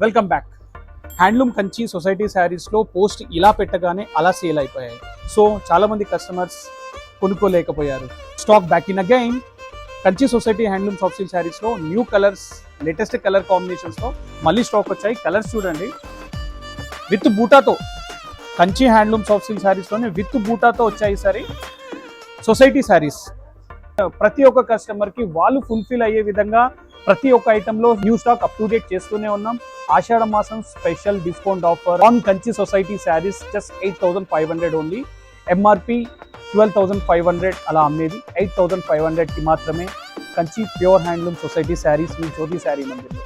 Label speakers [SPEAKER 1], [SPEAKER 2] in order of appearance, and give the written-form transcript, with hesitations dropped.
[SPEAKER 1] Welcome back. Handloom Kanchi society శారీస్లో post ఇలా పెట్టగానే అలా సేల్ అయిపోయాయి. సో చాలామంది కస్టమర్స్ కొనుక్కోలేకపోయారు. Stock back in again. Kanchi society handloom soft silk శారీస్లో న్యూ కలర్స్, లేటెస్ట్ కలర్ కాంబినేషన్స్తో మళ్ళీ స్టాక్ వచ్చాయి. కలర్స్ చూడండి, విత్ బూటాతో. కంచి హ్యాండ్లూమ్ సాఫ్ట్ సిల్క్ శారీస్లోనే విత్ బూటాతో వచ్చాయి ఈసారి సొసైటీ శారీస్. ప్రతి ఒక్క కస్టమర్కి వాళ్ళు ఫుల్ఫిల్ అయ్యే విధంగా ప్రతి ఒక్క ఐటెంలో new stock up to date చేస్తూనే ఉన్నాం. ఆషాఢ మాసం special discount offer on Kanchi society saris just 8,500 only. MRP 12,500 అలా అమ్మేది 8,500కి మాత్రమే. Kanchi pure handloom society saris మీ జ్యోతి శారీ మందిర్లో.